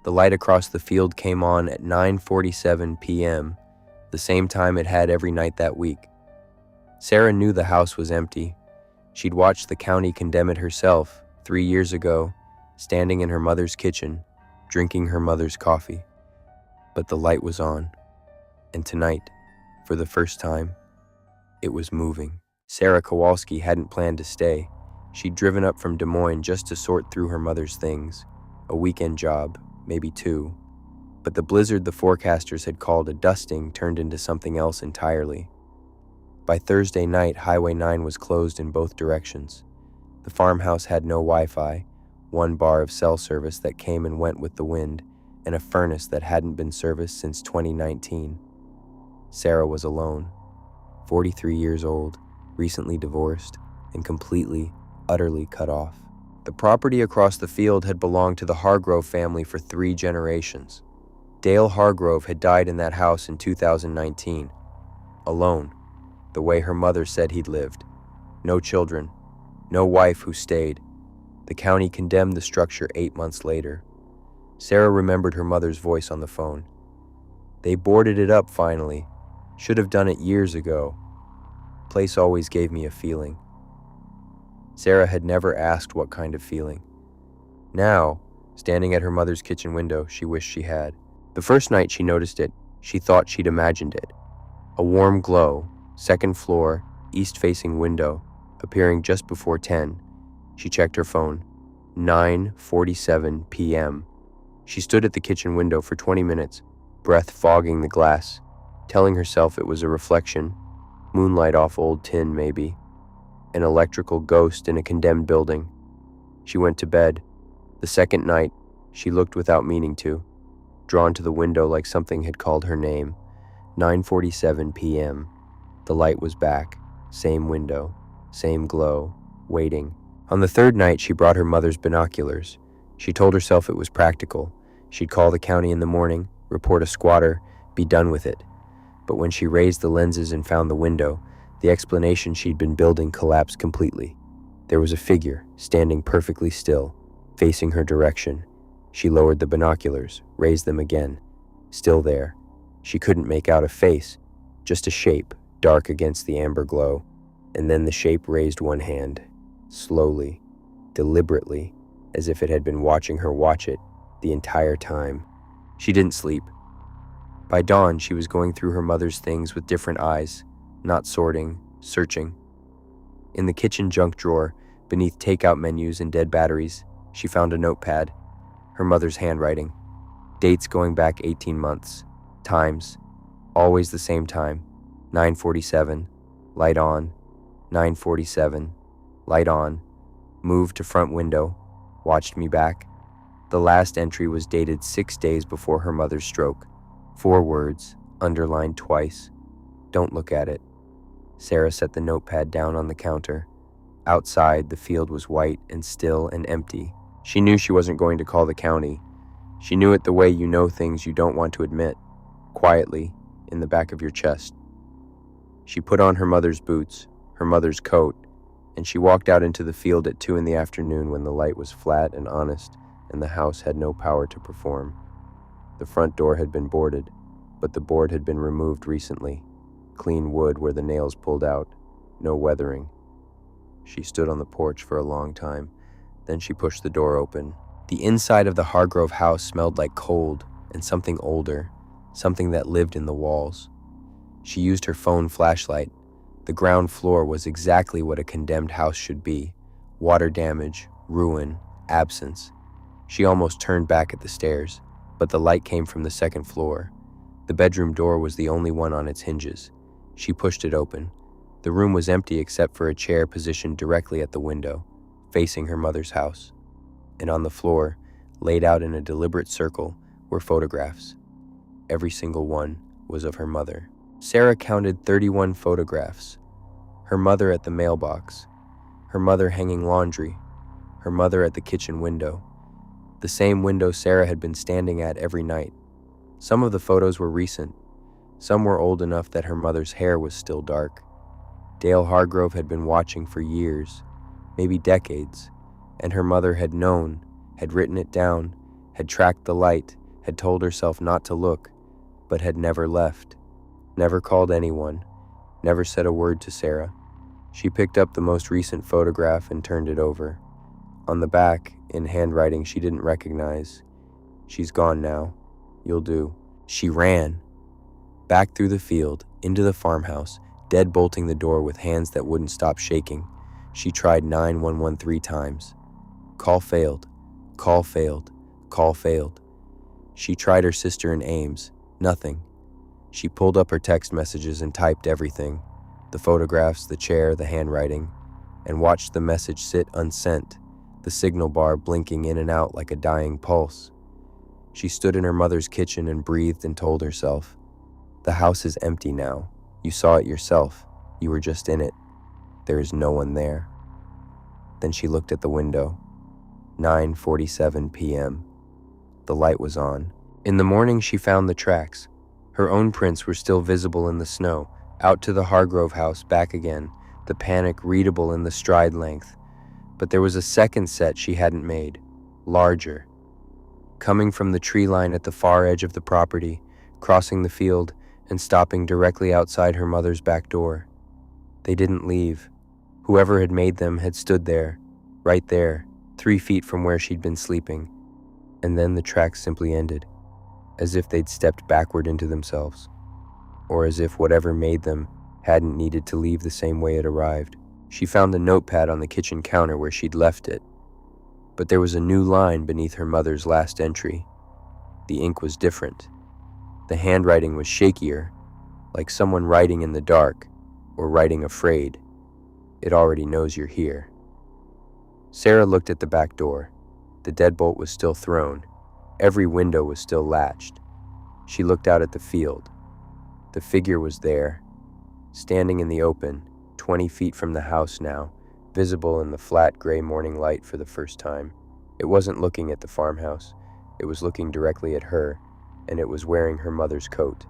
The light across the field came on at 9:47 p.m., the same time it had every night that week. Sarah knew the house was empty. She'd watched the county condemn it herself 3 years ago, standing in her mother's kitchen, drinking her mother's coffee. But the light was on, and tonight, for the first time, it was moving. Sarah Kowalski hadn't planned to stay. She'd driven up from Des Moines just to sort through her mother's things, a weekend job, maybe 2. But the blizzard the forecasters had called a dusting turned into something else entirely. By Thursday night, Highway 9 was closed in both directions. The farmhouse had no Wi-Fi, 1 bar of cell service that came and went with the wind, and a furnace that hadn't been serviced since 2019. Sarah was alone, 43 years old, recently divorced, and completely, utterly cut off. The property across the field had belonged to the Hargrove family for 3 generations. Dale Hargrove had died in that house in 2019, alone, the way her mother said he'd lived. No children, no wife who stayed. The county condemned the structure 8 months later. Sarah remembered her mother's voice on the phone. They boarded it up finally. Should have done it years ago. Place always gave me a feeling. Sarah had never asked what kind of feeling. Now, standing at her mother's kitchen window, she wished she had. The first night she noticed it, she thought she'd imagined it. A warm glow, 2nd floor, east-facing window, appearing just before 10. She checked her phone. 9:47 p.m. She stood at the kitchen window for 20 minutes, breath fogging the glass, telling herself it was a reflection, moonlight off old tin maybe, an electrical ghost in a condemned building. She went to bed. The second night, she looked without meaning to, drawn to the window like something had called her name. 9:47 p.m. The light was back, same window, same glow, waiting. On the third night, she brought her mother's binoculars. She told herself it was practical. She'd call the county in the morning, report a squatter, be done with it. But when she raised the lenses and found the window, the explanation she'd been building collapsed completely. There was a figure, standing perfectly still, facing her direction. She lowered the binoculars, raised them again. Still there. She couldn't make out a face, just a shape, dark against the amber glow. And then the shape raised one hand, slowly, deliberately, as if it had been watching her watch it the entire time. She didn't sleep. By dawn, she was going through her mother's things with different eyes, not sorting, searching. In the kitchen junk drawer, beneath takeout menus and dead batteries, she found a notepad, her mother's handwriting, dates going back 18 months, times, always the same time, 9:47, light on, 9:47, light on, moved to front window, watched me back. The last entry was dated 6 days before her mother's stroke. 4 words, underlined twice. Don't look at it. Sarah set the notepad down on the counter. Outside, the field was white and still and empty. She knew she wasn't going to call the county. She knew it the way you know things you don't want to admit, quietly, in the back of your chest. She put on her mother's boots, her mother's coat, and she walked out into the field at 2 in the afternoon when the light was flat and honest and the house had no power to perform. The front door had been boarded, but the board had been removed recently. Clean wood where the nails pulled out, no weathering. She stood on the porch for a long time, then she pushed the door open. The inside of the Hargrove house smelled like cold and something older, something that lived in the walls. She used her phone flashlight. The ground floor was exactly what a condemned house should be. Water damage, ruin, absence. She almost turned back at the stairs, but the light came from the 2nd floor. The bedroom door was the only one on its hinges. She pushed it open. The room was empty except for a chair positioned directly at the window, facing her mother's house. And on the floor, laid out in a deliberate circle, were photographs. Every single one was of her mother. Sarah counted 31 photographs. Her mother at the mailbox, her mother hanging laundry, her mother at the kitchen window, the same window Sarah had been standing at every night. Some of the photos were recent. Some were old enough that her mother's hair was still dark. Dale Hargrove had been watching for years, maybe decades, and her mother had known, had written it down, had tracked the light, had told herself not to look, but had never left. Never called anyone, never said a word to Sarah. She picked up the most recent photograph and turned it over. On the back, in handwriting she didn't recognize, "She's gone now. You'll do." She ran. Back through the field, into the farmhouse, deadbolting the door with hands that wouldn't stop shaking. She tried 911 3 times. Call failed. Call failed. Call failed. She tried her sister in Ames. Nothing. She pulled up her text messages and typed everything, the photographs, the chair, the handwriting, and watched the message sit unsent, the signal bar blinking in and out like a dying pulse. She stood in her mother's kitchen and breathed and told herself, "The house is empty now. You saw it yourself. You were just in it. There is no one there." Then she looked at the window. 9:47 p.m. The light was on. In the morning she found the tracks. Her own prints were still visible in the snow, out to the Hargrove house, back again, the panic readable in the stride length. But there was a second set she hadn't made, larger. Coming from the tree line at the far edge of the property, crossing the field, and stopping directly outside her mother's back door. They didn't leave. Whoever had made them had stood there, right there, 3 feet from where she'd been sleeping. And then the tracks simply ended, as if they'd stepped backward into themselves, or as if whatever made them hadn't needed to leave the same way it arrived. She found the notepad on the kitchen counter where she'd left it, but there was a new line beneath her mother's last entry. The ink was different. The handwriting was shakier, like someone writing in the dark, or writing afraid. "It already knows you're here." Sarah looked at the back door. The deadbolt was still thrown. Every window was still latched. She looked out at the field. The figure was there, standing in the open, 20 feet from the house now, visible in the flat gray morning light for the first time. It wasn't looking at the farmhouse. It was looking directly at her, and it was wearing her mother's coat.